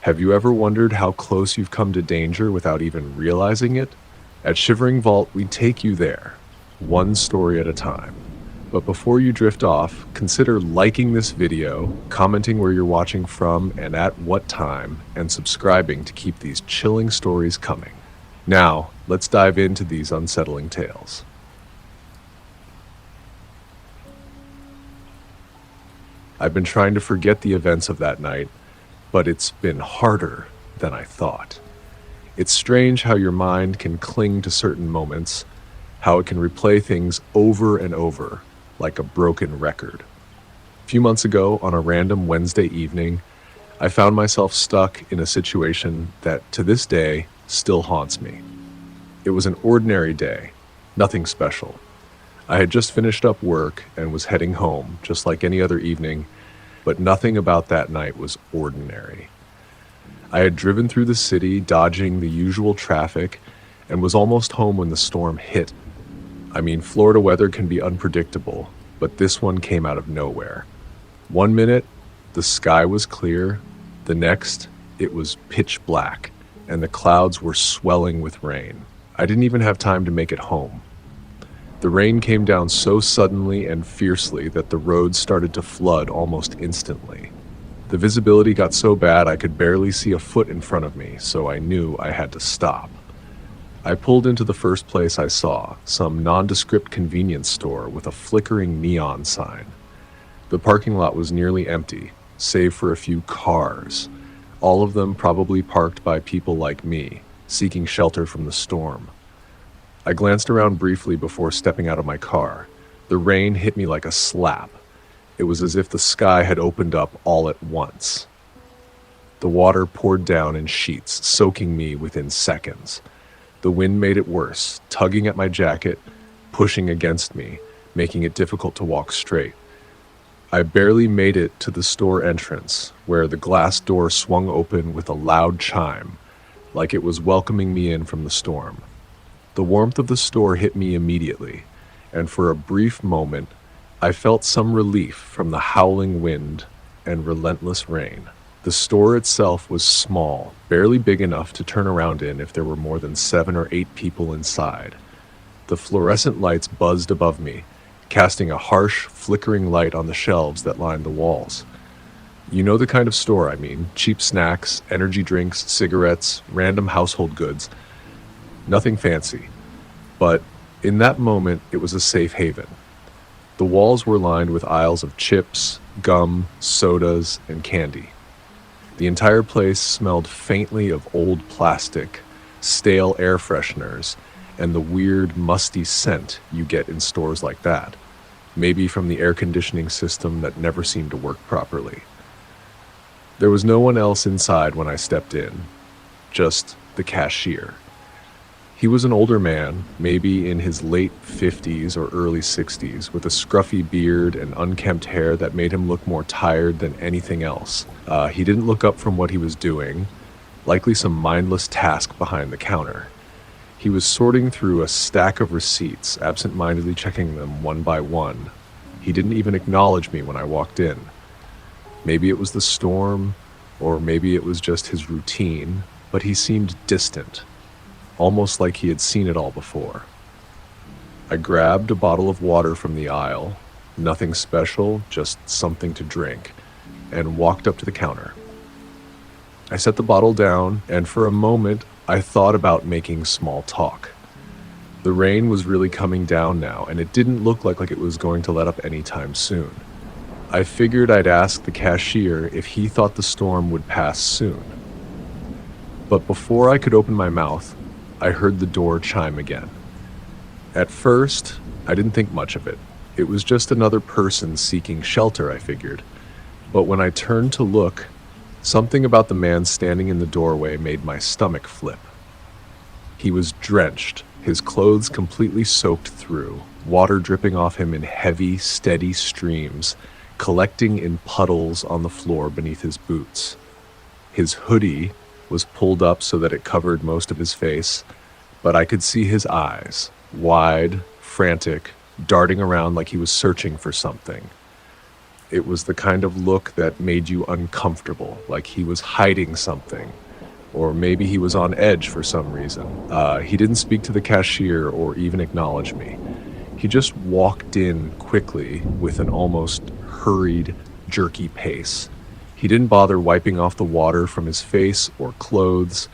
Have you ever wondered how close you've come to danger without even realizing it? At Shivering Vault, we take you there, one story at a time. But before you drift off, consider liking this video, commenting where you're watching from and at what time, and subscribing to keep these chilling stories coming. Now, let's dive into these unsettling tales. I've been trying to forget the events of that night, but it's been harder than I thought. It's strange how your mind can cling to certain moments, how it can replay things over and over, like a broken record. A few months ago, on a random Wednesday evening, I found myself stuck in a situation that, to this day, still haunts me. It was an ordinary day, nothing special. I had just finished up work and was heading home, just like any other evening, but nothing about that night was ordinary. I had driven through the city, dodging the usual traffic, and was almost home when the storm hit. I mean, Florida weather can be unpredictable, but this one came out of nowhere. One minute, the sky was clear. The next, it was pitch black, and the clouds were swelling with rain. I didn't even have time to make it home. The rain came down so suddenly and fiercely that the roads started to flood almost instantly. The visibility got so bad I could barely see a foot in front of me, so I knew I had to stop. I pulled into the first place I saw, some nondescript convenience store with a flickering neon sign. The parking lot was nearly empty, save for a few cars, all of them probably parked by people like me, seeking shelter from the storm. I glanced around briefly before stepping out of my car. The rain hit me like a slap. It was as if the sky had opened up all at once. The water poured down in sheets, soaking me within seconds. The wind made it worse, tugging at my jacket, pushing against me, making it difficult to walk straight. I barely made it to the store entrance, where the glass door swung open with a loud chime, like it was welcoming me in from the storm. The warmth of the store hit me immediately, and for a brief moment, I felt some relief from the howling wind and relentless rain. The store itself was small, barely big enough to turn around in if there were more than 7 or 8 people inside. The fluorescent lights buzzed above me, casting a harsh, flickering light on the shelves that lined the walls. You know the kind of store I mean, cheap snacks, energy drinks, cigarettes, random household goods. Nothing fancy, but in that moment, it was a safe haven. The walls were lined with aisles of chips, gum, sodas, and candy. The entire place smelled faintly of old plastic, stale air fresheners, and the weird, musty scent you get in stores like that, maybe from the air conditioning system that never seemed to work properly. There was no one else inside when I stepped in, just the cashier. He was an older man, maybe in his late 50s or early 60s, with a scruffy beard and unkempt hair that made him look more tired than anything else. He didn't look up from what he was doing, likely some mindless task behind the counter. He was sorting through a stack of receipts, absent-mindedly checking them one by one. He didn't even acknowledge me when I walked in. Maybe it was the storm, or maybe it was just his routine, but he seemed distant, almost like he had seen it all before. I grabbed a bottle of water from the aisle, nothing special, just something to drink, and walked up to the counter. I set the bottle down, and for a moment, I thought about making small talk. The rain was really coming down now, and it didn't look like it was going to let up anytime soon. I figured I'd ask the cashier if he thought the storm would pass soon. But before I could open my mouth, I heard the door chime again. At first, I didn't think much of it. It was just another person seeking shelter, I figured. But when I turned to look, something about the man standing in the doorway made my stomach flip. He was drenched, his clothes completely soaked through, water dripping off him in heavy, steady streams, collecting in puddles on the floor beneath his boots. His hoodie was pulled up so that it covered most of his face, but I could see his eyes, wide, frantic, darting around like he was searching for something. It was the kind of look that made you uncomfortable, like he was hiding something, or maybe he was on edge for some reason. He didn't speak to the cashier or even acknowledge me. He just walked in quickly with an almost hurried, jerky pace. He didn't bother wiping off the water from his face or clothes.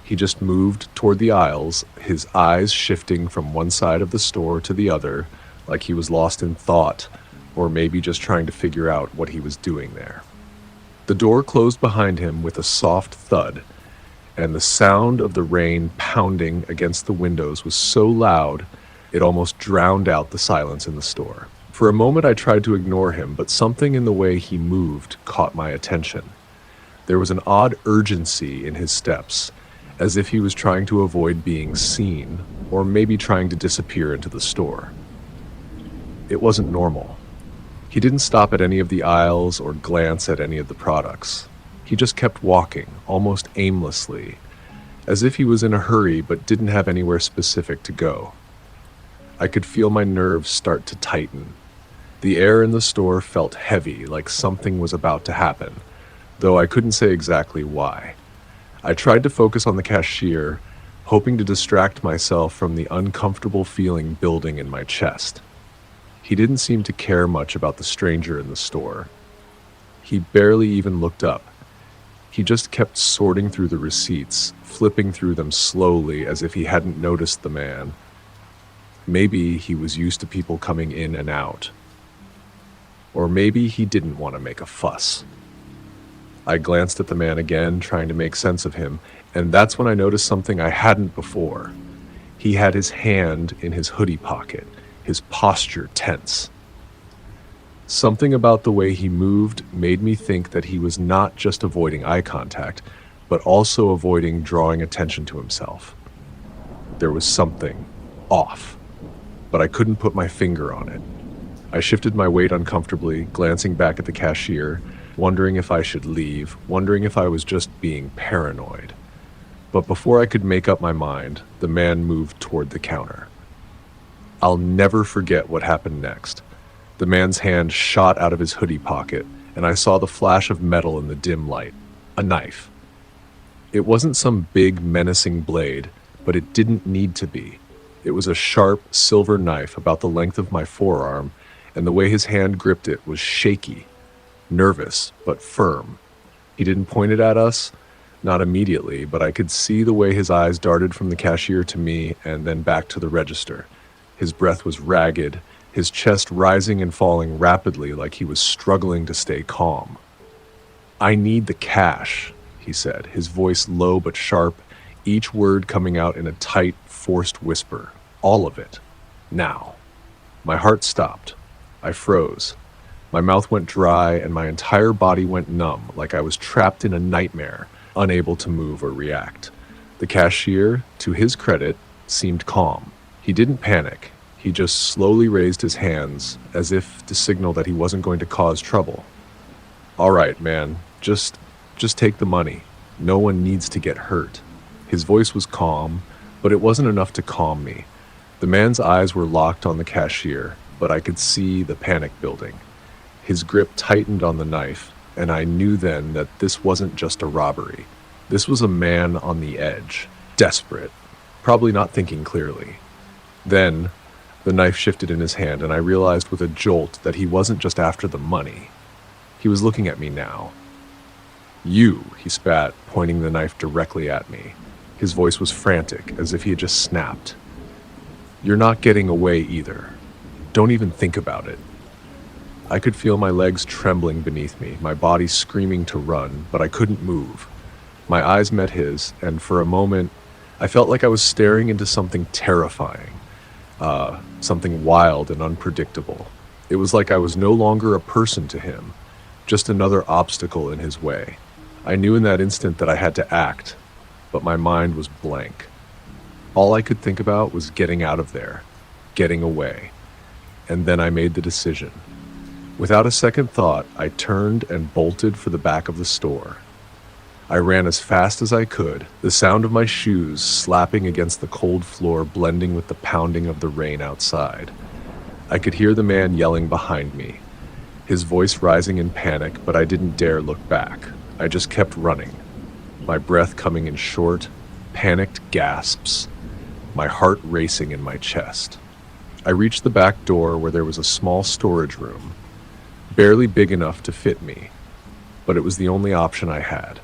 He just moved toward the aisles, his eyes shifting from one side of the store to the other, like he was lost in thought, or maybe just trying to figure out what he was doing there. The door closed behind him with a soft thud, and the sound of the rain pounding against the windows was so loud it almost drowned out the silence in the store. For a moment I tried to ignore him, but something in the way he moved caught my attention. There was an odd urgency in his steps, as if he was trying to avoid being seen, or maybe trying to disappear into the store. It wasn't normal. He didn't stop at any of the aisles or glance at any of the products. He just kept walking, almost aimlessly, as if he was in a hurry but didn't have anywhere specific to go. I could feel my nerves start to tighten. The air in the store felt heavy, like something was about to happen, though I couldn't say exactly why. I tried to focus on the cashier, hoping to distract myself from the uncomfortable feeling building in my chest. He didn't seem to care much about the stranger in the store. He barely even looked up. He just kept sorting through the receipts, flipping through them slowly as if he hadn't noticed the man. Maybe he was used to people coming in and out. Or maybe he didn't want to make a fuss. I glanced at the man again, trying to make sense of him, and that's when I noticed something I hadn't before. He had his hand in his hoodie pocket, his posture tense. Something about the way he moved made me think that he was not just avoiding eye contact, but also avoiding drawing attention to himself. There was something off, but I couldn't put my finger on it. I shifted my weight uncomfortably, glancing back at the cashier, wondering if I should leave, wondering if I was just being paranoid. But before I could make up my mind, the man moved toward the counter. I'll never forget what happened next. The man's hand shot out of his hoodie pocket, and I saw the flash of metal in the dim light. A knife. It wasn't some big, menacing blade, but it didn't need to be. It was a sharp, silver knife about the length of my forearm, and the way his hand gripped it was shaky, nervous, but firm. He didn't point it at us, not immediately, but I could see the way his eyes darted from the cashier to me and then back to the register. His breath was ragged, his chest rising and falling rapidly like he was struggling to stay calm. "I need the cash," he said, his voice low but sharp, each word coming out in a tight, forced whisper. All of it. Now. My heart stopped. I froze. My mouth went dry and my entire body went numb, like I was trapped in a nightmare, unable to move or react. The cashier, to his credit, seemed calm. He didn't panic. He just slowly raised his hands, as if to signal that he wasn't going to cause trouble. "All right, man, just take the money. No one needs to get hurt." His voice was calm, but it wasn't enough to calm me. The man's eyes were locked on the cashier, but I could see the panic building. His grip tightened on the knife, and I knew then that this wasn't just a robbery. This was a man on the edge, desperate, probably not thinking clearly. Then, the knife shifted in his hand, and I realized with a jolt that he wasn't just after the money. He was looking at me now. "You," he spat, pointing the knife directly at me. His voice was frantic, as if he had just snapped. "You're not getting away either. Don't even think about it." I could feel my legs trembling beneath me, my body screaming to run, but I couldn't move. My eyes met his, and for a moment, I felt like I was staring into something terrifying. Something wild and unpredictable. It was like I was no longer a person to him, just another obstacle in his way. I knew in that instant that I had to act, but my mind was blank. All I could think about was getting out of there, getting away. And then I made the decision. Without a second thought, I turned and bolted for the back of the store. I ran as fast as I could, the sound of my shoes slapping against the cold floor blending with the pounding of the rain outside. I could hear the man yelling behind me. his voice rising in panic, but I didn't dare look back. I just kept running, my breath coming in short, panicked gasps, my heart racing in my chest. I reached the back door where there was a small storage room, barely big enough to fit me, but it was the only option I had.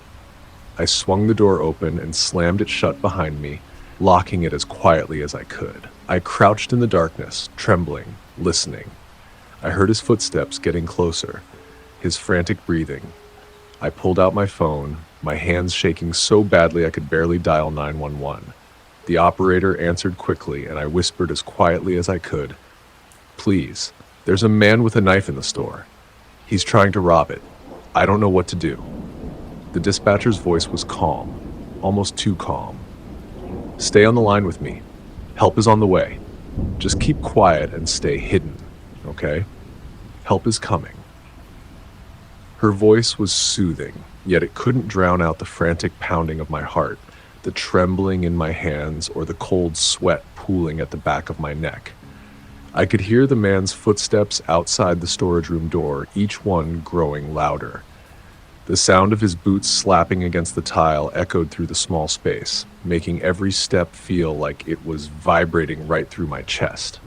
I swung the door open and slammed it shut behind me, locking it as quietly as I could. I crouched in the darkness, trembling, listening. I heard his footsteps getting closer, his frantic breathing. I pulled out my phone, my hands shaking so badly I could barely dial 911. The operator answered quickly, and I whispered as quietly as I could, "Please, there's a man with a knife in the store. He's trying to rob it. I don't know what to do." The dispatcher's voice was calm, almost too calm. "Stay on the line with me. Help is on the way. Just keep quiet and stay hidden, okay? Help is coming." Her voice was soothing, yet it couldn't drown out the frantic pounding of my heart, the trembling in my hands, or the cold sweat pooling at the back of my neck. I could hear the man's footsteps outside the storage room door, each one growing louder. The sound of his boots slapping against the tile echoed through the small space, making every step feel like it was vibrating right through my chest.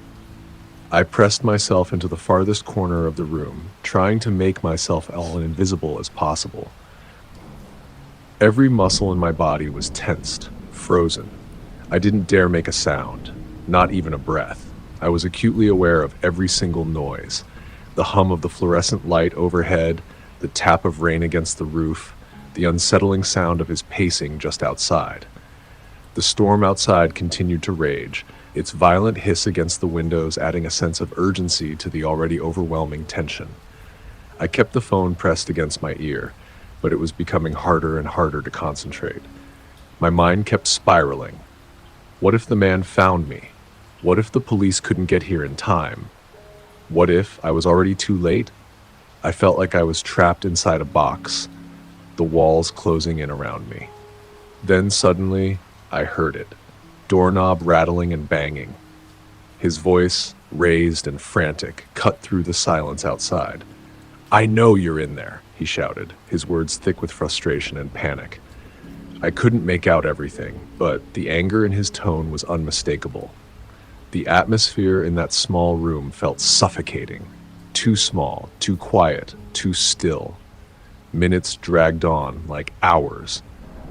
I pressed myself into the farthest corner of the room, trying to make myself as invisible as possible. Every muscle in my body was tensed, frozen. I didn't dare make a sound, not even a breath. I was acutely aware of every single noise, the hum of the fluorescent light overhead, the tap of rain against the roof, the unsettling sound of his pacing just outside. The storm outside continued to rage, its violent hiss against the windows adding a sense of urgency to the already overwhelming tension. I kept the phone pressed against my ear, but it was becoming harder and harder to concentrate. My mind kept spiraling. What if the man found me? What if the police couldn't get here in time? What if I was already too late? I felt like I was trapped inside a box, the walls closing in around me. Then suddenly, I heard it, doorknob rattling and banging. His voice, raised and frantic, cut through the silence outside. "I know you're in there," he shouted, his words thick with frustration and panic. I couldn't make out everything, but the anger in his tone was unmistakable. The atmosphere in that small room felt suffocating. Too small, too quiet, too still. Minutes dragged on like hours.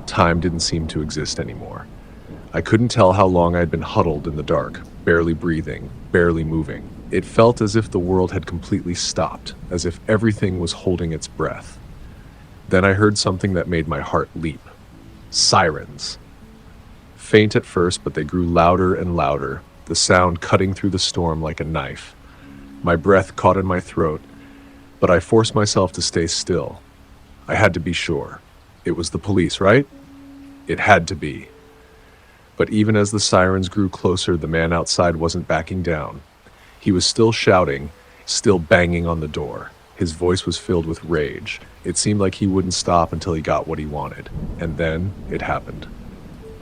Time didn't seem to exist anymore. I couldn't tell how long I'd been huddled in the dark, barely breathing, barely moving. It felt as if the world had completely stopped, as if everything was holding its breath. Then I heard something that made my heart leap. Sirens. Faint at first, but they grew louder and louder, the sound cutting through the storm like a knife. My breath caught in my throat, but I forced myself to stay still. I had to be sure. It was the police, right? It had to be. But even as the sirens grew closer, the man outside wasn't backing down. He was still shouting, still banging on the door. His voice was filled with rage. It seemed like he wouldn't stop until he got what he wanted. And then it happened.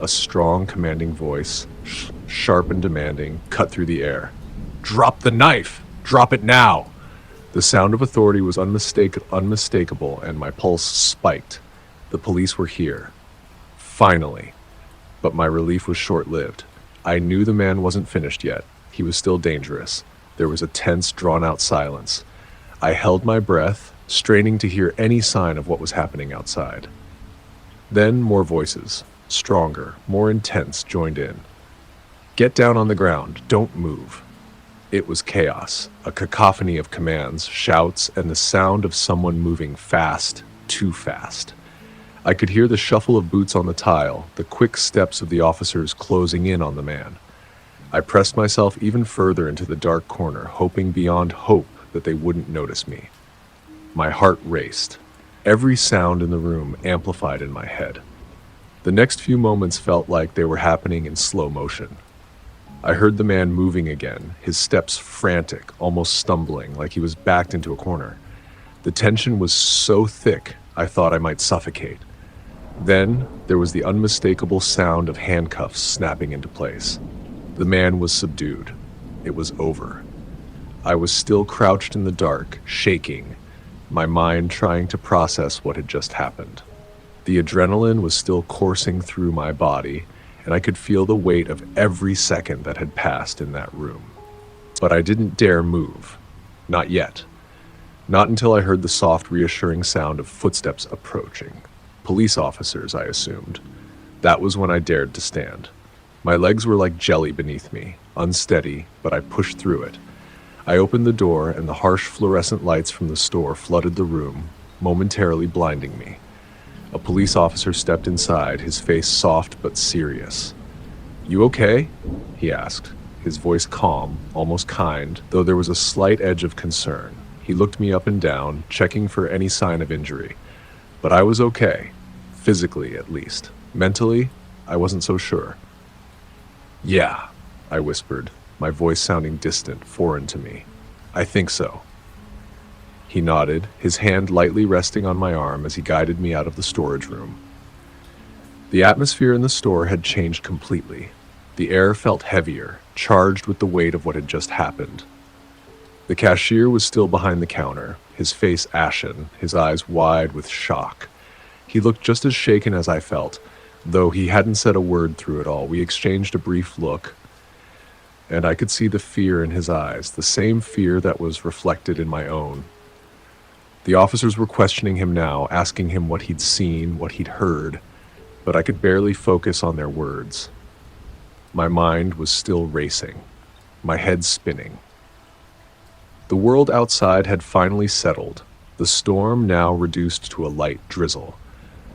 A strong, commanding voice, sharp and demanding, cut through the air. "Drop the knife! Drop it now!" The sound of authority was unmistakable, and my pulse spiked. The police were here. Finally. But my relief was short-lived. I knew the man wasn't finished yet. He was still dangerous. There was a tense, drawn-out silence. I held my breath, straining to hear any sign of what was happening outside. Then more voices, stronger, more intense, joined in. "Get down on the ground. Don't move." It was chaos, a cacophony of commands, shouts, and the sound of someone moving fast, too fast. I could hear the shuffle of boots on the tile, the quick steps of the officers closing in on the man. I pressed myself even further into the dark corner, hoping beyond hope that they wouldn't notice me. My heart raced. Every sound in the room amplified in my head. The next few moments felt like they were happening in slow motion. I heard the man moving again, his steps frantic, almost stumbling, like he was backed into a corner. The tension was so thick, I thought I might suffocate. Then there was the unmistakable sound of handcuffs snapping into place. The man was subdued. It was over. I was still crouched in the dark, shaking, my mind trying to process what had just happened. The adrenaline was still coursing through my body, and I could feel the weight of every second that had passed in that room. But I didn't dare move. Not yet. Not until I heard the soft, reassuring sound of footsteps approaching. Police officers, I assumed. That was when I dared to stand. My legs were like jelly beneath me, unsteady, but I pushed through it. I opened the door, and the harsh fluorescent lights from the store flooded the room, momentarily blinding me. A police officer stepped inside, his face soft but serious. "You okay?" he asked, his voice calm, almost kind, though there was a slight edge of concern. He looked me up and down, checking for any sign of injury. But I was okay, physically at least. Mentally, I wasn't so sure. "Yeah," I whispered, my voice sounding distant, foreign to me. "I think so." He nodded, his hand lightly resting on my arm as he guided me out of the storage room. The atmosphere in the store had changed completely. The air felt heavier, charged with the weight of what had just happened. The cashier was still behind the counter, his face ashen, his eyes wide with shock. He looked just as shaken as I felt, though he hadn't said a word through it all. We exchanged a brief look, and I could see the fear in his eyes, the same fear that was reflected in my own. The officers were questioning him now, asking him what he'd seen, what he'd heard, but I could barely focus on their words. My mind was still racing, my head spinning. The world outside had finally settled, the storm now reduced to a light drizzle.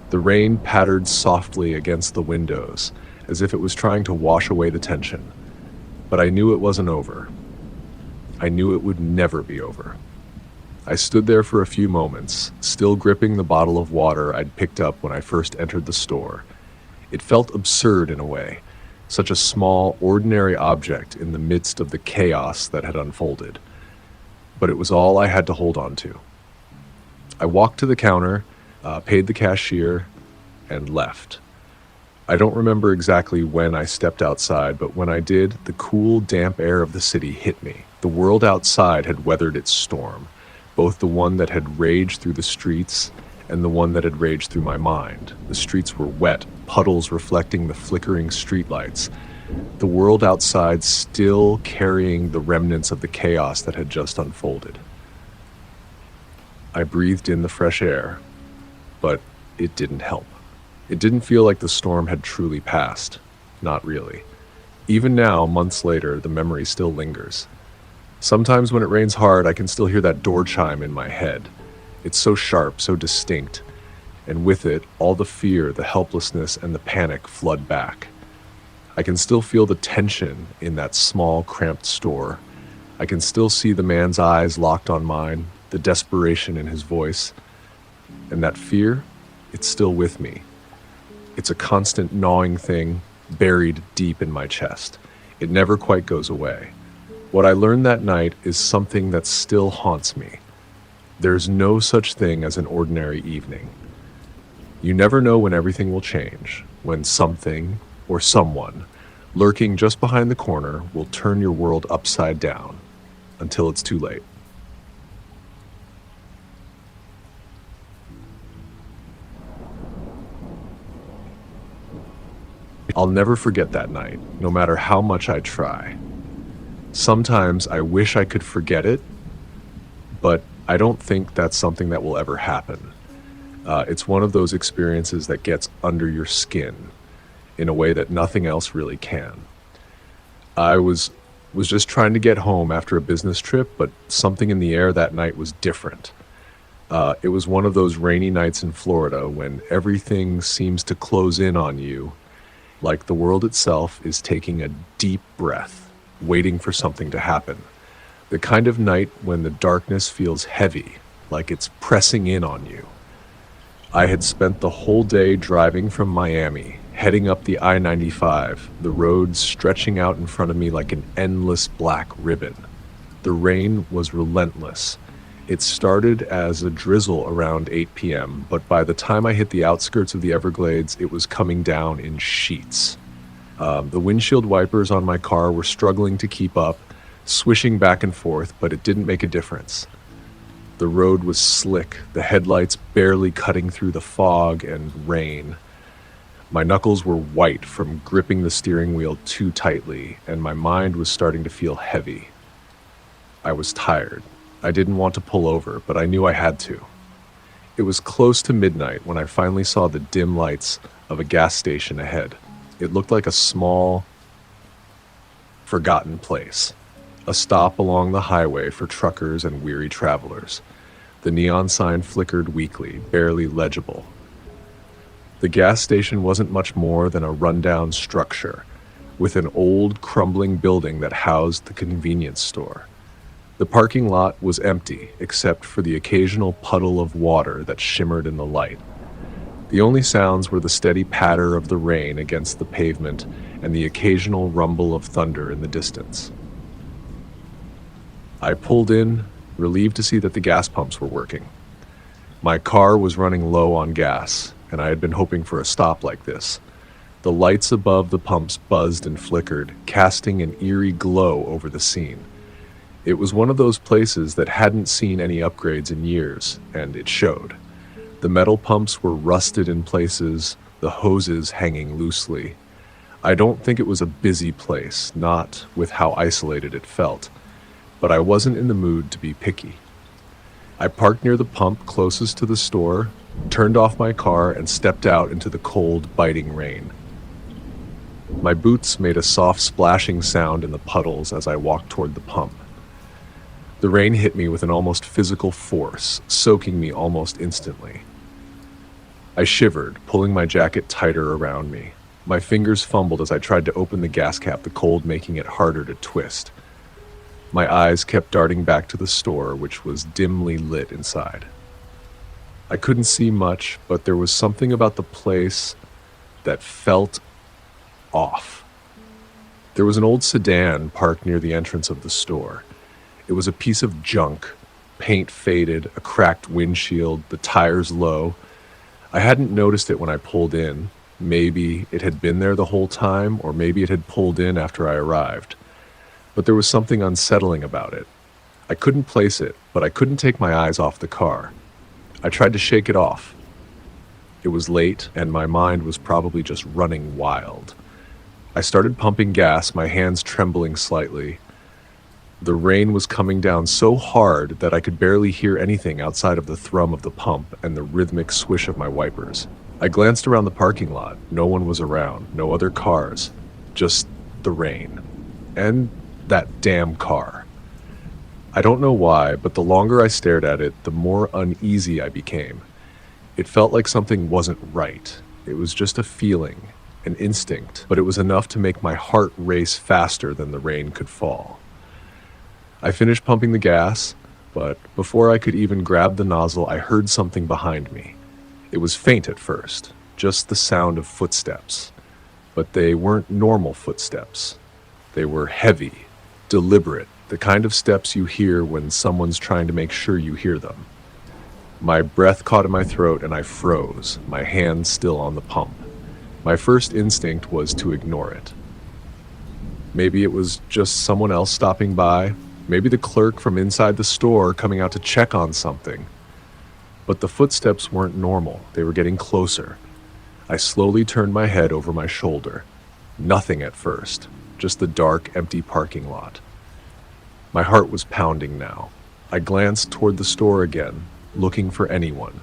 The rain pattered softly against the windows, as if it was trying to wash away the tension. But I knew it wasn't over. I knew it would never be over. I stood there for a few moments, still gripping the bottle of water I'd picked up when I first entered the store. It felt absurd in a way, such a small, ordinary object in the midst of the chaos that had unfolded. But it was all I had to hold on to. I walked to the counter, paid the cashier, and left. I don't remember exactly when I stepped outside, but when I did, the cool, damp air of the city hit me. The world outside had weathered its storm, both the one that had raged through the streets and the one that had raged through my mind. The streets were wet, puddles reflecting the flickering streetlights. The world outside still carrying the remnants of the chaos that had just unfolded. I breathed in the fresh air, but it didn't help. It didn't feel like the storm had truly passed. Not really. Even now, months later, the memory still lingers. Sometimes when it rains hard, I can still hear that door chime in my head. It's so sharp, so distinct, and with it, all the fear, the helplessness, and the panic flood back. I can still feel the tension in that small, cramped store. I can still see the man's eyes locked on mine, the desperation in his voice. And that fear, it's still with me. It's a constant gnawing thing, buried deep in my chest. It never quite goes away. What I learned that night is something that still haunts me. There's no such thing as an ordinary evening. You never know when everything will change, when something or someone lurking just behind the corner will turn your world upside down until it's too late. I'll never forget that night, no matter how much I try. Sometimes I wish I could forget it, but I don't think that's something that will ever happen. It's one of those experiences that gets under your skin in a way that nothing else really can. I was just trying to get home after a business trip, but something in the air that night was different. It was one of those rainy nights in Florida when everything seems to close in on you, like the world itself is taking a deep breath, waiting for something to happen. The kind of night when the darkness feels heavy, like it's pressing in on you. I had spent the whole day driving from Miami, heading up the I-95, the road stretching out in front of me like an endless black ribbon. The rain was relentless. It started as a drizzle around 8 p.m., but by the time I hit the outskirts of the Everglades, it was coming down in sheets. The windshield wipers on my car were struggling to keep up, swishing back and forth, but it didn't make a difference. The road was slick, the headlights barely cutting through the fog and rain. My knuckles were white from gripping the steering wheel too tightly, and my mind was starting to feel heavy. I was tired. I didn't want to pull over, but I knew I had to. It was close to midnight when I finally saw the dim lights of a gas station ahead. It looked like a small, forgotten place. A stop along the highway for truckers and weary travelers. The neon sign flickered weakly, barely legible. The gas station wasn't much more than a rundown structure, with an old, crumbling building that housed the convenience store. The parking lot was empty, except for the occasional puddle of water that shimmered in the light. The only sounds were the steady patter of the rain against the pavement and the occasional rumble of thunder in the distance. I pulled in, relieved to see that the gas pumps were working. My car was running low on gas, and I had been hoping for a stop like this. The lights above the pumps buzzed and flickered, casting an eerie glow over the scene. It was one of those places that hadn't seen any upgrades in years, and it showed. The metal pumps were rusted in places, the hoses hanging loosely. I don't think it was a busy place, not with how isolated it felt, but I wasn't in the mood to be picky. I parked near the pump closest to the store, turned off my car, and stepped out into the cold, biting rain. My boots made a soft splashing sound in the puddles as I walked toward the pump. The rain hit me with an almost physical force, soaking me almost instantly. I shivered, pulling my jacket tighter around me. My fingers fumbled as I tried to open the gas cap, the cold making it harder to twist. My eyes kept darting back to the store, which was dimly lit inside. I couldn't see much, but there was something about the place that felt off. There was an old sedan parked near the entrance of the store. It was a piece of junk, paint faded, a cracked windshield, the tires low. I hadn't noticed it when I pulled in. Maybe it had been there the whole time, or maybe it had pulled in after I arrived. But there was something unsettling about it. I couldn't place it, but I couldn't take my eyes off the car. I tried to shake it off. It was late, and my mind was probably just running wild. I started pumping gas, my hands trembling slightly. The rain was coming down so hard that I could barely hear anything outside of the thrum of the pump and the rhythmic swish of my wipers. I glanced around the parking lot. No one was around, no other cars, just the rain. And that damn car. I don't know why, but the longer I stared at it, the more uneasy I became. It felt like something wasn't right. It was just a feeling, an instinct, but it was enough to make my heart race faster than the rain could fall. I finished pumping the gas, but before I could even grab the nozzle, I heard something behind me. It was faint at first, just the sound of footsteps. But they weren't normal footsteps. They were heavy, deliberate, the kind of steps you hear when someone's trying to make sure you hear them. My breath caught in my throat and I froze, my hands still on the pump. My first instinct was to ignore it. Maybe it was just someone else stopping by, maybe the clerk from inside the store coming out to check on something. But the footsteps weren't normal, they were getting closer. I slowly turned my head over my shoulder. Nothing at first, just the dark, empty parking lot. My heart was pounding now. I glanced toward the store again, looking for anyone.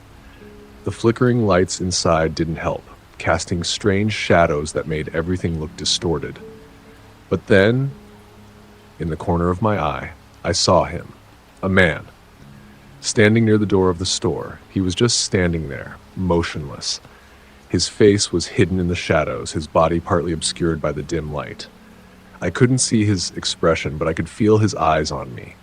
The flickering lights inside didn't help, casting strange shadows that made everything look distorted. But then, in the corner of my eye, I saw him, a man, standing near the door of the store. He was just standing there, motionless. His face was hidden in the shadows, his body partly obscured by the dim light. I couldn't see his expression, but I could feel his eyes on me.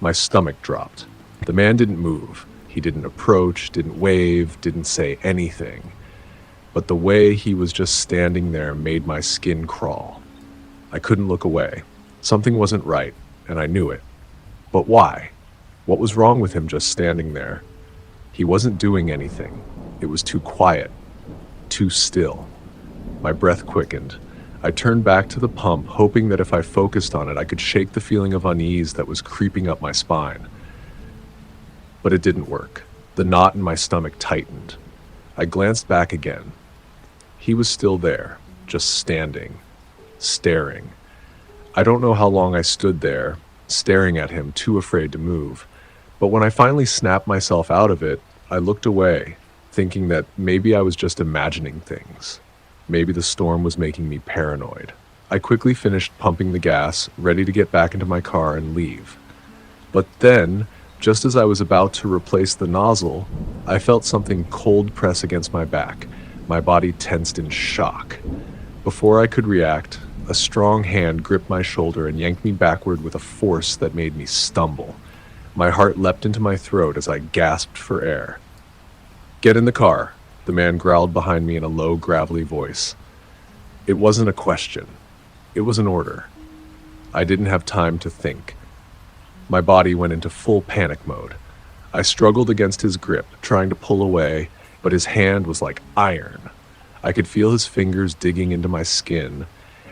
My stomach dropped. The man didn't move. He didn't approach, didn't wave, didn't say anything. But the way he was just standing there made my skin crawl. I couldn't look away. Something wasn't right, and I knew it. But why? What was wrong with him just standing there? He wasn't doing anything. It was too quiet, too still. My breath quickened. I turned back to the pump, hoping that if I focused on it, I could shake the feeling of unease that was creeping up my spine. But it didn't work. The knot in my stomach tightened. I glanced back again. He was still there, just standing, staring. I don't know how long I stood there, staring at him, too afraid to move. But when I finally snapped myself out of it, I looked away, thinking that maybe I was just imagining things. Maybe the storm was making me paranoid. I quickly finished pumping the gas, ready to get back into my car and leave. But then, just as I was about to replace the nozzle, I felt something cold press against my back. My body tensed in shock. Before I could react, a strong hand gripped my shoulder and yanked me backward with a force that made me stumble. My heart leapt into my throat as I gasped for air. "Get in the car," the man growled behind me in a low, gravelly voice. It wasn't a question. It was an order. I didn't have time to think. My body went into full panic mode. I struggled against his grip, trying to pull away, but his hand was like iron. I could feel his fingers digging into my skin,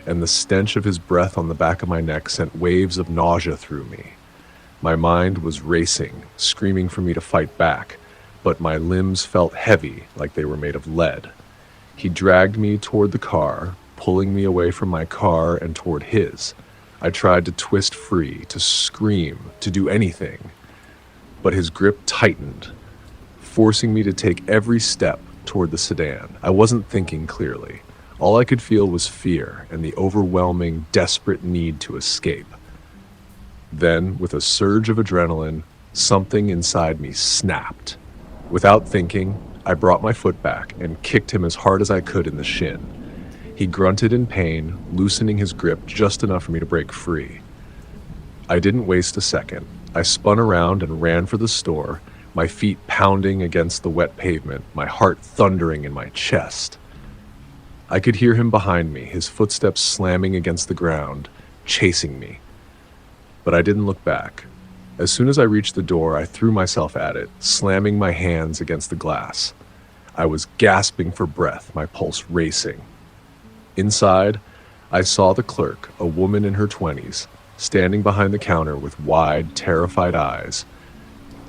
and the stench of his breath on the back of my neck sent waves of nausea through me. My mind was racing, screaming for me to fight back, but my limbs felt heavy, like they were made of lead. He dragged me toward the car, pulling me away from my car and toward his. I tried to twist free, to scream, to do anything, but his grip tightened, forcing me to take every step toward the sedan. I wasn't thinking clearly. All I could feel was fear and the overwhelming, desperate need to escape. Then, with a surge of adrenaline, something inside me snapped. Without thinking, I brought my foot back and kicked him as hard as I could in the shin. He grunted in pain, loosening his grip just enough for me to break free. I didn't waste a second. I spun around and ran for the store, my feet pounding against the wet pavement, my heart thundering in my chest. I could hear him behind me, his footsteps slamming against the ground, chasing me. But I didn't look back. As soon as I reached the door, I threw myself at it, slamming my hands against the glass. I was gasping for breath, my pulse racing. Inside, I saw the clerk, a woman in her 20s, standing behind the counter with wide, terrified eyes.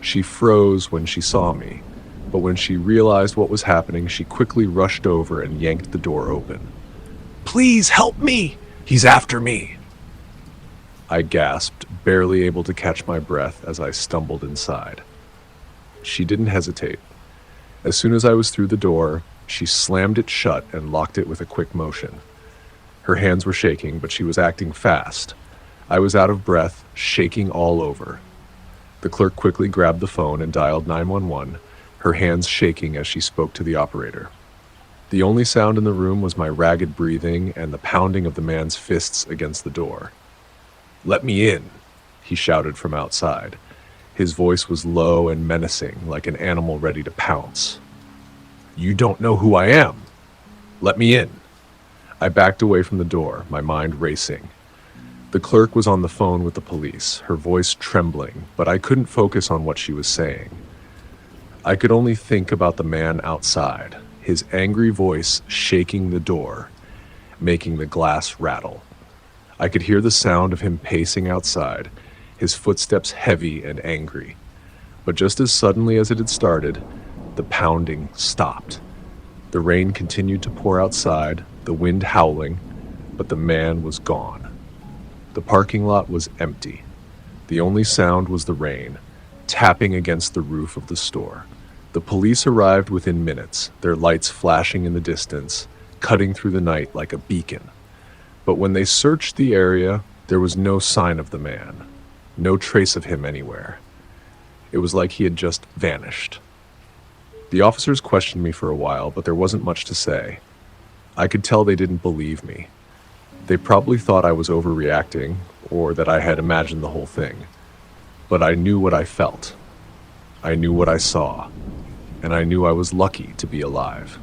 She froze when she saw me, but when she realized what was happening, she quickly rushed over and yanked the door open. "Please help me! He's after me!" I gasped, barely able to catch my breath as I stumbled inside. She didn't hesitate. As soon as I was through the door, she slammed it shut and locked it with a quick motion. Her hands were shaking, but she was acting fast. I was out of breath, shaking all over. The clerk quickly grabbed the phone and dialed 911, her hands shaking as she spoke to the operator. The only sound in the room was my ragged breathing and the pounding of the man's fists against the door. "Let me in," he shouted from outside. His voice was low and menacing, like an animal ready to pounce. "You don't know who I am. Let me in." I backed away from the door, my mind racing. The clerk was on the phone with the police, her voice trembling, but I couldn't focus on what she was saying. I could only think about the man outside, his angry voice shaking the door, making the glass rattle. I could hear the sound of him pacing outside, his footsteps heavy and angry. But just as suddenly as it had started, the pounding stopped. The rain continued to pour outside, the wind howling, but the man was gone. The parking lot was empty. The only sound was the rain, tapping against the roof of the store. The police arrived within minutes, their lights flashing in the distance, cutting through the night like a beacon. But when they searched the area, there was no sign of the man, no trace of him anywhere. It was like he had just vanished. The officers questioned me for a while, but there wasn't much to say. I could tell they didn't believe me. They probably thought I was overreacting, or that I had imagined the whole thing. But I knew what I felt. I knew what I saw, and I knew I was lucky to be alive.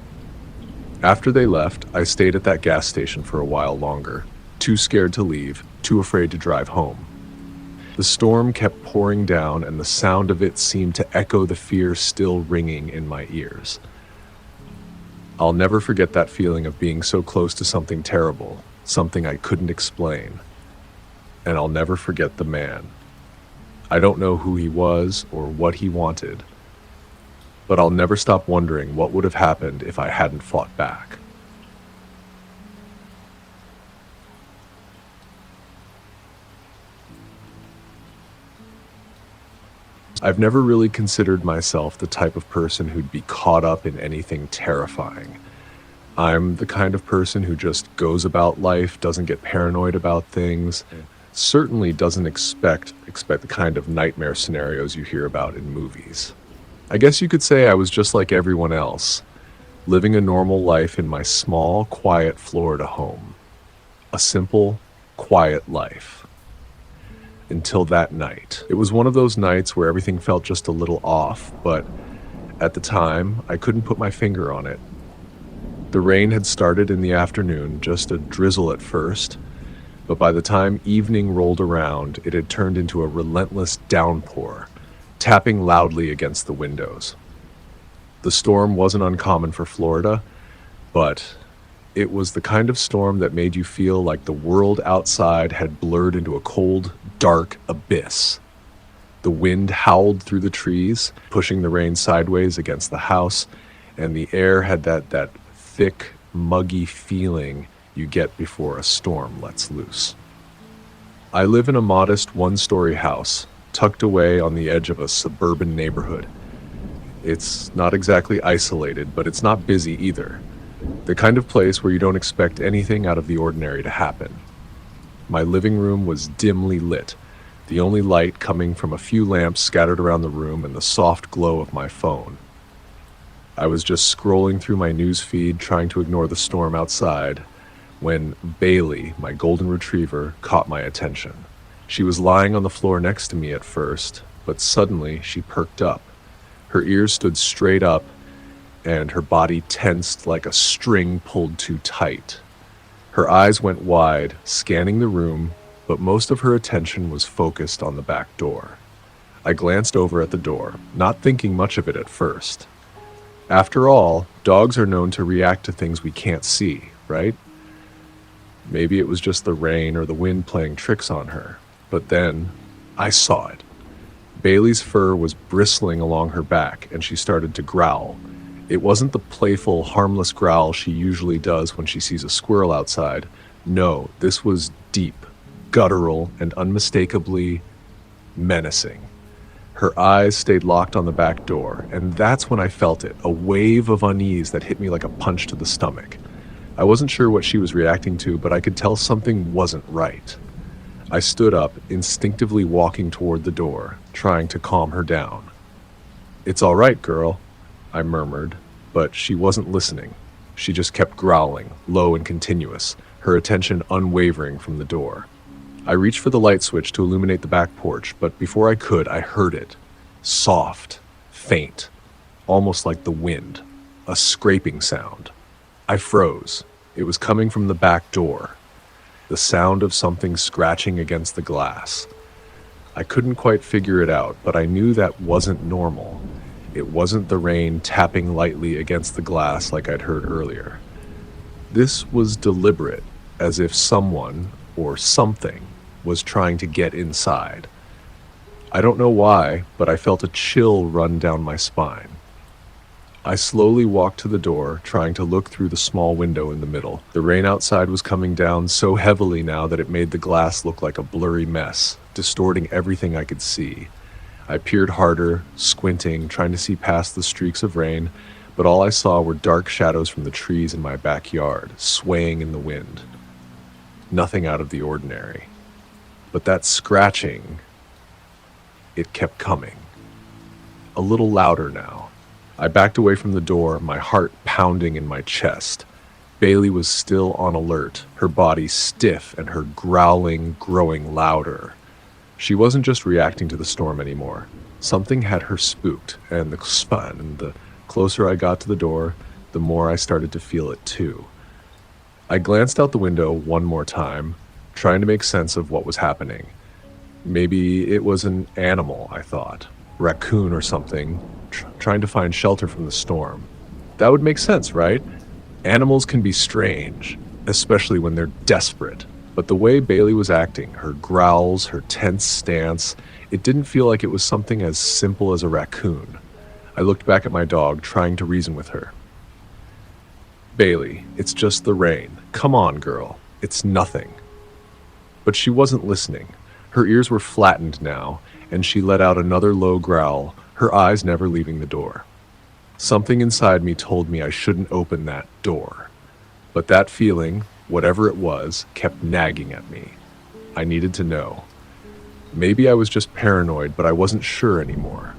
After they left, I stayed at that gas station for a while longer, too scared to leave, too afraid to drive home. The storm kept pouring down, and the sound of it seemed to echo the fear still ringing in my ears. I'll never forget that feeling of being so close to something terrible, something I couldn't explain. And I'll never forget the man. I don't know who he was or what he wanted, but I'll never stop wondering what would have happened if I hadn't fought back. I've never really considered myself the type of person who'd be caught up in anything terrifying. I'm the kind of person who just goes about life, doesn't get paranoid about things, and certainly doesn't expect the kind of nightmare scenarios you hear about in movies. I guess you could say I was just like everyone else, living a normal life in my small, quiet Florida home. A simple, quiet life. Until that night. It was one of those nights where everything felt just a little off, but at the time, I couldn't put my finger on it. The rain had started in the afternoon, just a drizzle at first, but by the time evening rolled around, it had turned into a relentless downpour, tapping loudly against the windows. The storm wasn't uncommon for Florida, but it was the kind of storm that made you feel like the world outside had blurred into a cold, dark abyss. The wind howled through the trees, pushing the rain sideways against the house, and the air had that thick, muggy feeling you get before a storm lets loose. I live in a modest one-story house, tucked away on the edge of a suburban neighborhood. It's not exactly isolated, but it's not busy either. The kind of place where you don't expect anything out of the ordinary to happen. My living room was dimly lit, the only light coming from a few lamps scattered around the room and the soft glow of my phone. I was just scrolling through my news feed, trying to ignore the storm outside, when Bailey, my golden retriever, caught my attention. She was lying on the floor next to me at first, but suddenly she perked up. Her ears stood straight up, and her body tensed like a string pulled too tight. Her eyes went wide, scanning the room, but most of her attention was focused on the back door. I glanced over at the door, not thinking much of it at first. After all, dogs are known to react to things we can't see, right? Maybe it was just the rain or the wind playing tricks on her, but then I saw it. Bailey's fur was bristling along her back, and she started to growl. It wasn't the playful, harmless growl she usually does when she sees a squirrel outside. No, this was deep, guttural, and unmistakably menacing. Her eyes stayed locked on the back door, and that's when I felt it, a wave of unease that hit me like a punch to the stomach. I wasn't sure what she was reacting to, but I could tell something wasn't right. I stood up, instinctively walking toward the door, trying to calm her down. "It's all right, girl," I murmured, but she wasn't listening. She just kept growling, low and continuous, her attention unwavering from the door. I reached for the light switch to illuminate the back porch, but before I could, I heard it. Soft, faint, almost like the wind, a scraping sound. I froze. It was coming from the back door. The sound of something scratching against the glass. I couldn't quite figure it out, but I knew that wasn't normal. It wasn't the rain tapping lightly against the glass like I'd heard earlier. This was deliberate, as if someone, or something, was trying to get inside. I don't know why, but I felt a chill run down my spine. I slowly walked to the door, trying to look through the small window in the middle. The rain outside was coming down so heavily now that it made the glass look like a blurry mess, distorting everything I could see. I peered harder, squinting, trying to see past the streaks of rain, but all I saw were dark shadows from the trees in my backyard, swaying in the wind. Nothing out of the ordinary. But that scratching, it kept coming. A little louder now. I backed away from the door, my heart pounding in my chest. Bailey was still on alert, her body stiff and her growling growing louder. She wasn't just reacting to the storm anymore. Something had her spooked, and the closer I got to the door, the more I started to feel it too. I glanced out the window one more time, trying to make sense of what was happening. Maybe it was an animal, I thought. Raccoon or something, trying to find shelter from the storm. That would make sense, right? Animals can be strange, especially when they're desperate. But the way Bailey was acting, her growls, her tense stance, it didn't feel like it was something as simple as a raccoon. I looked back at my dog, trying to reason with her. Bailey, it's just the rain. Come on, girl. It's nothing. But she wasn't listening. Her ears were flattened now, and she let out another low growl, her eyes never leaving the door. Something inside me told me I shouldn't open that door. But that feeling, whatever it was, kept nagging at me. I needed to know. Maybe I was just paranoid, but I wasn't sure anymore.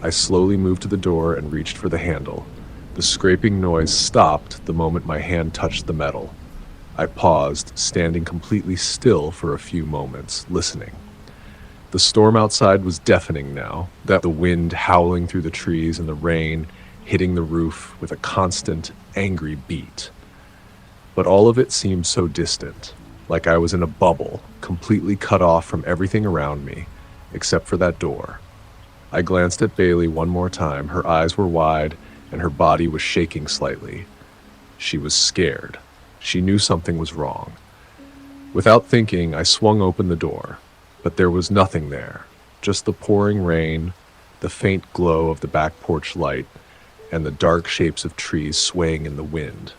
I slowly moved to the door and reached for the handle. The scraping noise stopped the moment my hand touched the metal. I paused, standing completely still for a few moments, listening. The storm outside was deafening now, the wind howling through the trees and the rain hitting the roof with a constant, angry beat. But all of it seemed so distant, like I was in a bubble, completely cut off from everything around me, except for that door. I glanced at Bailey one more time. Her eyes were wide, and her body was shaking slightly. She was scared. She knew something was wrong. Without thinking, I swung open the door, but there was nothing there, just the pouring rain, the faint glow of the back porch light, and the dark shapes of trees swaying in the wind.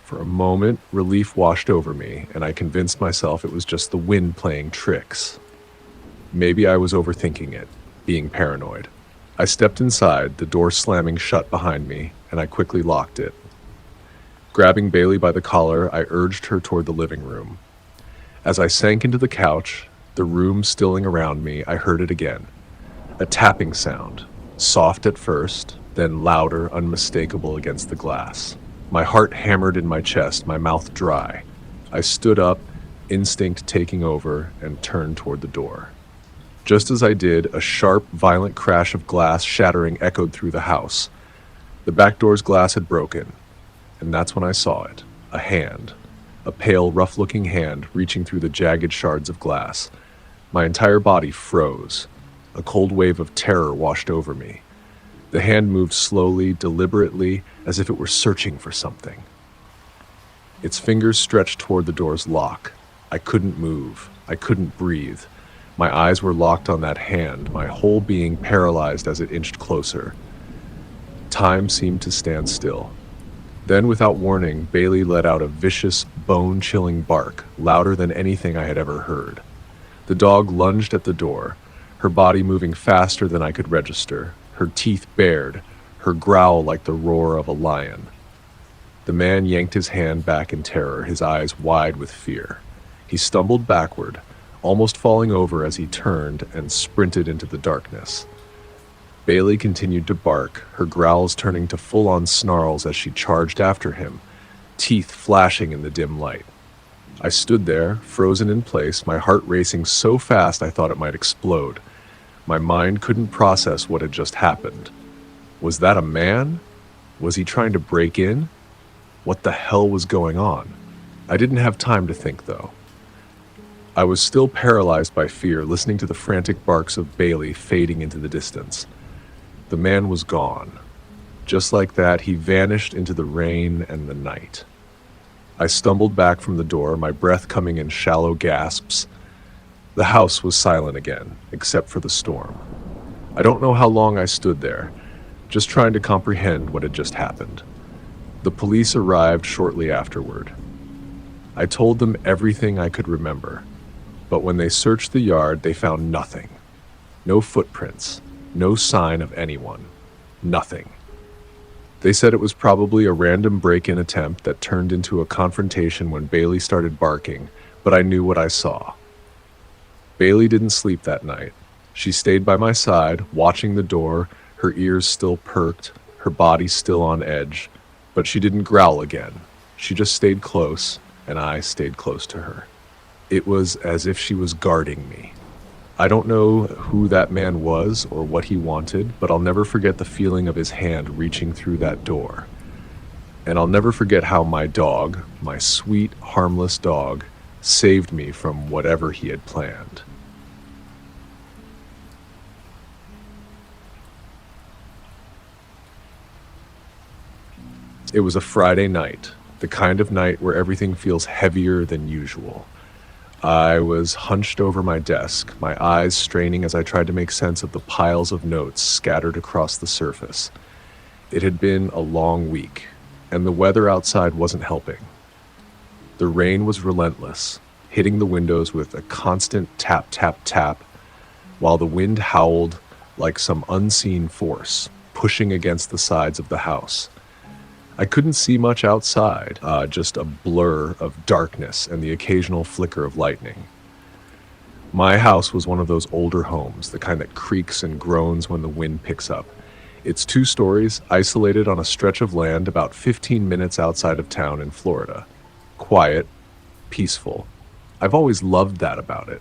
For a moment, relief washed over me, and I convinced myself it was just the wind playing tricks. Maybe I was overthinking it, being paranoid. I stepped inside, the door slamming shut behind me, and I quickly locked it. Grabbing Bailey by the collar, I urged her toward the living room. As I sank into the couch, the room stilling around me, I heard it again. A tapping sound, soft at first, then louder, unmistakable against the glass. My heart hammered in my chest, my mouth dry. I stood up, instinct taking over, and turned toward the door. Just as I did, a sharp, violent crash of glass shattering echoed through the house. The back door's glass had broken, and that's when I saw it. A hand. A pale, rough-looking hand reaching through the jagged shards of glass. My entire body froze. A cold wave of terror washed over me. The hand moved slowly, deliberately, as if it were searching for something. Its fingers stretched toward the door's lock. I couldn't move. I couldn't breathe. My eyes were locked on that hand, my whole being paralyzed as it inched closer. Time seemed to stand still. Then, without warning, Bailey let out a vicious, bone-chilling bark, louder than anything I had ever heard. The dog lunged at the door, her body moving faster than I could register, her teeth bared, her growl like the roar of a lion. The man yanked his hand back in terror, his eyes wide with fear. He stumbled backward, almost falling over as he turned and sprinted into the darkness. Bailey continued to bark, her growls turning to full-on snarls as she charged after him, teeth flashing in the dim light. I stood there, frozen in place, my heart racing so fast I thought it might explode. My mind couldn't process what had just happened. Was that a man? Was he trying to break in? What the hell was going on? I didn't have time to think, though. I was still paralyzed by fear, listening to the frantic barks of Bailey fading into the distance. The man was gone. Just like that, he vanished into the rain and the night. I stumbled back from the door, my breath coming in shallow gasps. The house was silent again, except for the storm. I don't know how long I stood there, just trying to comprehend what had just happened. The police arrived shortly afterward. I told them everything I could remember, but when they searched the yard, they found nothing. No footprints, no sign of anyone, nothing. They said it was probably a random break-in attempt that turned into a confrontation when Bailey started barking, but I knew what I saw. Bailey didn't sleep that night. She stayed by my side, watching the door, her ears still perked, her body still on edge, but she didn't growl again. She just stayed close, and I stayed close to her. It was as if she was guarding me. I don't know who that man was or what he wanted, but I'll never forget the feeling of his hand reaching through that door. And I'll never forget how my dog, my sweet, harmless dog, saved me from whatever he had planned. It was a Friday night. the kind of night where everything feels heavier than usual. I was hunched over my desk, my eyes straining as I tried to make sense of the piles of notes scattered across the surface. It had been a long week, and the weather outside wasn't helping. The rain was relentless, hitting the windows with a constant tap, tap, tap, while the wind howled like some unseen force, pushing against the sides of the house. I couldn't see much outside, just a blur of darkness and the occasional flicker of lightning. My house was one of those older homes, the kind that creaks and groans when the wind picks up. It's 2 stories, isolated on a stretch of land about 15 minutes outside of town in Florida. Quiet, peaceful. I've always loved that about it.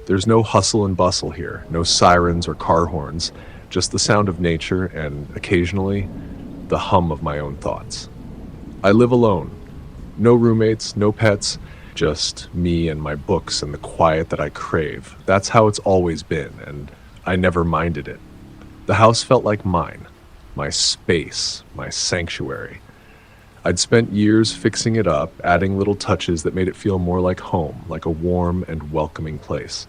There's no hustle and bustle here, no sirens or car horns, just the sound of nature and, occasionally, the hum of my own thoughts. I live alone. No roommates, no pets, just me and my books and the quiet that I crave. That's how it's always been, and I never minded it. The house felt like mine, my space, my sanctuary. I'd spent years fixing it up, adding little touches that made it feel more like home, like a warm and welcoming place.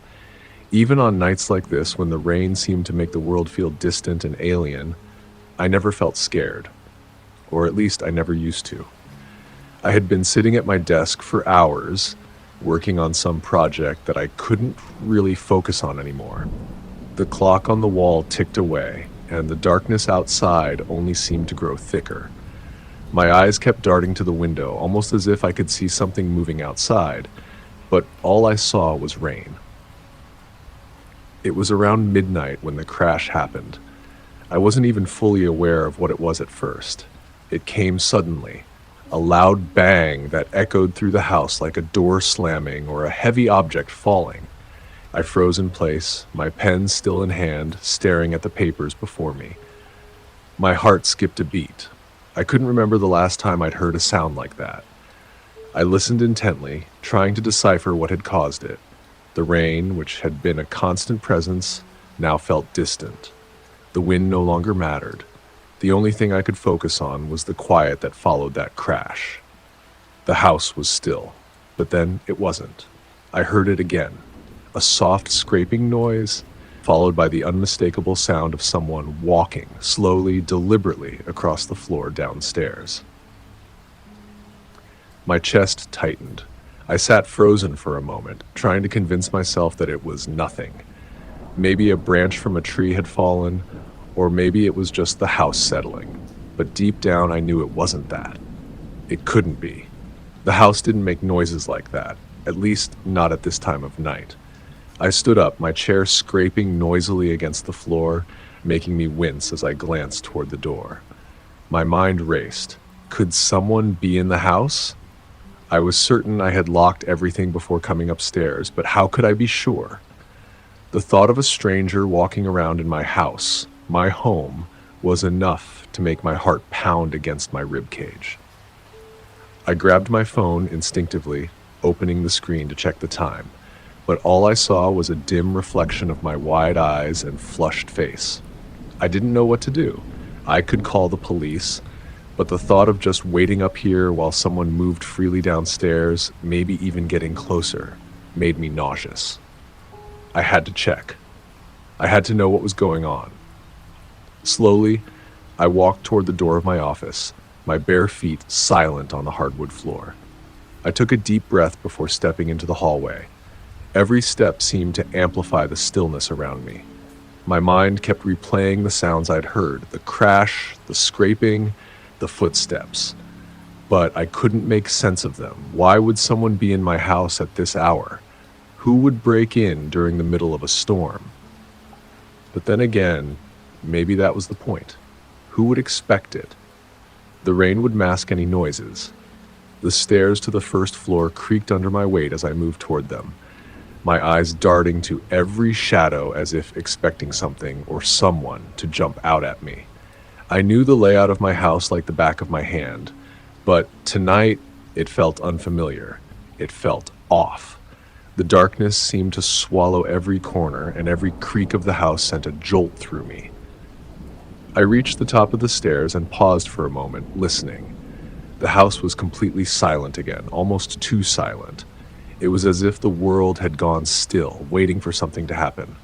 Even on nights like this, when the rain seemed to make the world feel distant and alien, I never felt scared, or at least I never used to. I had been sitting at my desk for hours, working on some project that I couldn't really focus on anymore. The clock on the wall ticked away, and the darkness outside only seemed to grow thicker. My eyes kept darting to the window, almost as if I could see something moving outside, but all I saw was rain. It was around midnight when the crash happened. I wasn't even fully aware of what it was at first. It came suddenly, a loud bang that echoed through the house like a door slamming or a heavy object falling. I froze in place, my pen still in hand, staring at the papers before me. My heart skipped a beat. I couldn't remember the last time I'd heard a sound like that. I listened intently, trying to decipher what had caused it. The rain, which had been a constant presence, now felt distant. The wind no longer mattered. The only thing I could focus on was the quiet that followed that crash. The house was still, but then it wasn't. I heard it again, a soft scraping noise, followed by the unmistakable sound of someone walking slowly, deliberately across the floor downstairs. My chest tightened. I sat frozen for a moment, trying to convince myself that it was nothing. Maybe a branch from a tree had fallen, or maybe it was just the house settling. But deep down, I knew it wasn't that. It couldn't be. The house didn't make noises like that, at least not at this time of night. I stood up, my chair scraping noisily against the floor, making me wince as I glanced toward the door. My mind raced. Could someone be in the house? I was certain I had locked everything before coming upstairs, but how could I be sure? The thought of a stranger walking around in my house, my home, was enough to make my heart pound against my ribcage. I grabbed my phone instinctively, opening the screen to check the time, but all I saw was a dim reflection of my wide eyes and flushed face. I didn't know what to do. I could call the police, but the thought of just waiting up here while someone moved freely downstairs, maybe even getting closer, made me nauseous. I had to check. I had to know what was going on. Slowly, I walked toward the door of my office, my bare feet silent on the hardwood floor. I took a deep breath before stepping into the hallway. Every step seemed to amplify the stillness around me. My mind kept replaying the sounds I'd heard, the crash, the scraping, the footsteps. But I couldn't make sense of them. Why would someone be in my house at this hour? Who would break in during the middle of a storm? But then again, maybe that was the point. Who would expect it? The rain would mask any noises. The stairs to the first floor creaked under my weight as I moved toward them, my eyes darting to every shadow as if expecting something or someone to jump out at me. I knew the layout of my house like the back of my hand, but tonight it felt unfamiliar. It felt off. The darkness seemed to swallow every corner, and every creak of the house sent a jolt through me. I reached the top of the stairs and paused for a moment, listening. The house was completely silent again, almost too silent. It was as if the world had gone still, waiting for something to happen.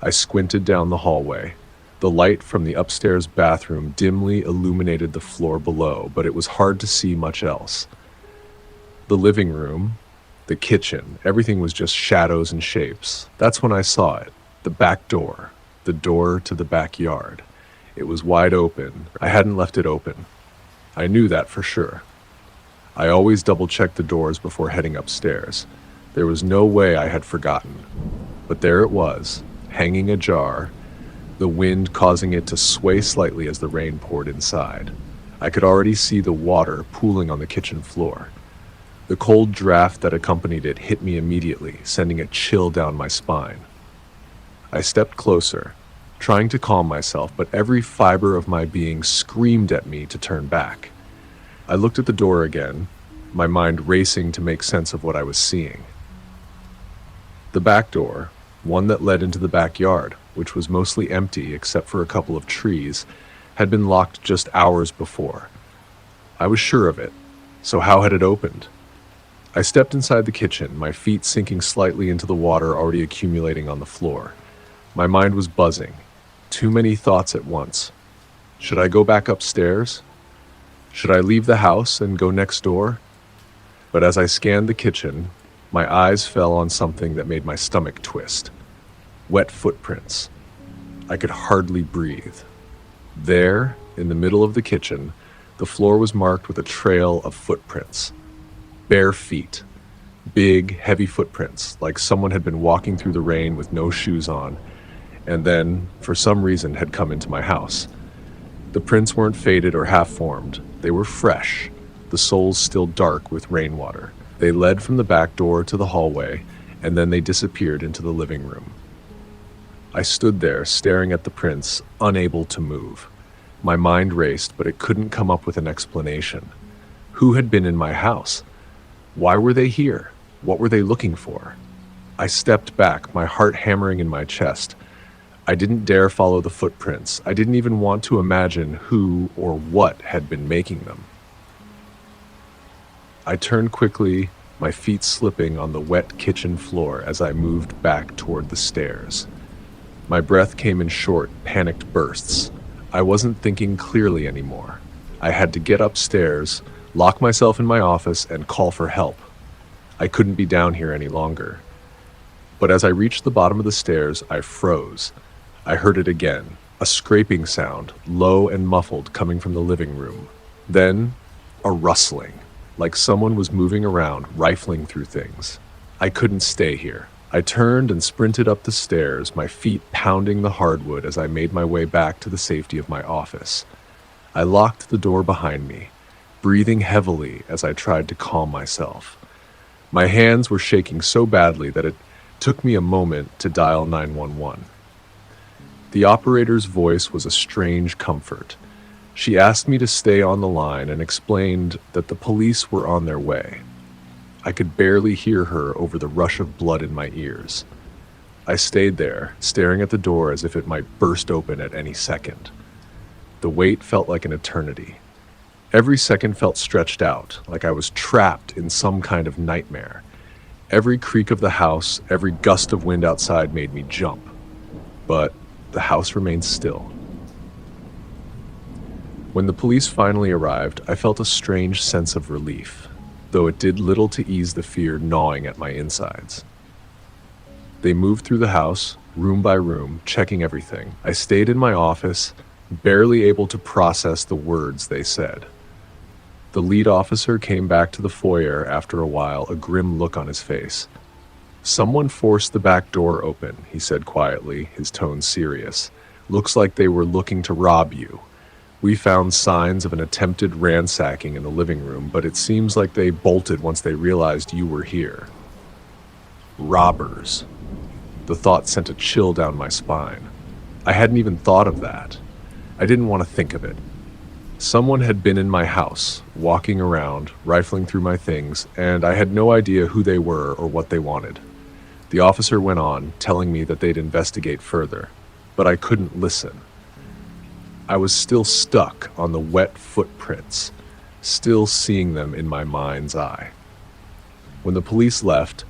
I squinted down the hallway. The light from the upstairs bathroom dimly illuminated the floor below, but it was hard to see much else. The living room, the kitchen, everything was just shadows and shapes. That's when I saw it. The back door, the door to the backyard. It was wide open. I hadn't left it open. I knew that for sure. I always double-checked the doors before heading upstairs. There was no way I had forgotten. But there it was, hanging ajar, the wind causing it to sway slightly as the rain poured inside. I could already see the water pooling on the kitchen floor. The cold draft that accompanied it hit me immediately, sending a chill down my spine. I stepped closer, trying to calm myself, but every fiber of my being screamed at me to turn back. I looked at the door again, my mind racing to make sense of what I was seeing. The back door, one that led into the backyard, which was mostly empty except for a couple of trees, had been locked just hours before. I was sure of it, so how had it opened? I stepped inside the kitchen, my feet sinking slightly into the water already accumulating on the floor. My mind was buzzing. Too many thoughts at once. Should I go back upstairs? Should I leave the house and go next door? But as I scanned the kitchen, my eyes fell on something that made my stomach twist. Wet footprints. I could hardly breathe. There, in the middle of the kitchen, the floor was marked with a trail of footprints. Bare feet. Big, heavy footprints, like someone had been walking through the rain with no shoes on, and then, for some reason, had come into my house. The prints weren't faded or half-formed. They were fresh, the soles still dark with rainwater. They led from the back door to the hallway, and then they disappeared into the living room. I stood there, staring at the prints, unable to move. My mind raced, but it couldn't come up with an explanation. Who had been in my house? Why were they here? What were they looking for? I stepped back, my heart hammering in my chest. I didn't dare follow the footprints. I didn't even want to imagine who or what had been making them. I turned quickly, my feet slipping on the wet kitchen floor as I moved back toward the stairs. My breath came in short, panicked bursts. I wasn't thinking clearly anymore. I had to get upstairs, lock myself in my office, and call for help. I couldn't be down here any longer. But as I reached the bottom of the stairs, I froze. I heard it again, a scraping sound, low and muffled, coming from the living room. Then, a rustling, like someone was moving around, rifling through things. I couldn't stay here. I turned and sprinted up the stairs, my feet pounding the hardwood as I made my way back to the safety of my office. I locked the door behind me, breathing heavily as I tried to calm myself. My hands were shaking so badly that it took me a moment to dial 911. The operator's voice was a strange comfort. She asked me to stay on the line and explained that the police were on their way. I could barely hear her over the rush of blood in my ears. I stayed there, staring at the door as if it might burst open at any second. The wait felt like an eternity. Every second felt stretched out, like I was trapped in some kind of nightmare. Every creak of the house, every gust of wind outside made me jump. But the house remained still. When the police finally arrived, I felt a strange sense of relief, though it did little to ease the fear gnawing at my insides. They moved through the house, room by room, checking everything. I stayed in my office, barely able to process the words they said. The lead officer came back to the foyer after a while, a grim look on his face. "Someone forced the back door open," he said quietly, his tone serious. "Looks like they were looking to rob you. We found signs of an attempted ransacking in the living room, but it seems like they bolted once they realized you were here." Robbers. The thought sent a chill down my spine. I hadn't even thought of that. I didn't want to think of it. Someone had been in my house, walking around, rifling through my things, and I had no idea who they were or what they wanted. The officer went on, telling me that they'd investigate further, but I couldn't listen. I was still stuck on the wet footprints. still seeing them in my mind's eye. When the police left,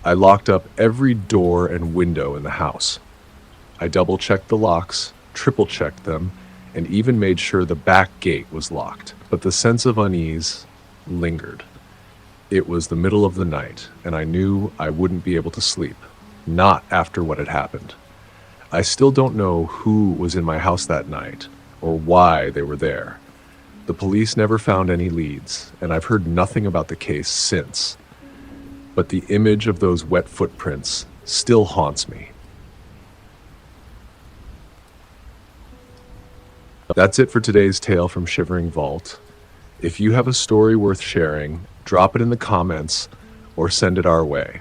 I locked up every door and window in the house. I double-checked the locks, triple-checked them, and even made sure the back gate was locked. But the sense of unease lingered. It was the middle of the night, and I knew I wouldn't be able to sleep. Not after what had happened. I still don't know who was in my house that night, or why they were there. The police never found any leads, and I've heard nothing about the case since. But the image of those wet footprints still haunts me. That's it for today's tale from Shivering Vault. If you have a story worth sharing, drop it in the comments or send it our way.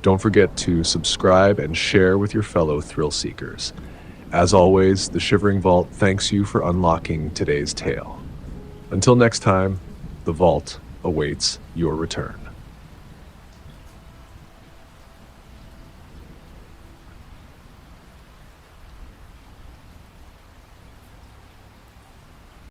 Don't forget to subscribe and share with your fellow thrill seekers. As always, the Shivering Vault thanks you for unlocking today's tale. Until next time, the vault awaits your return.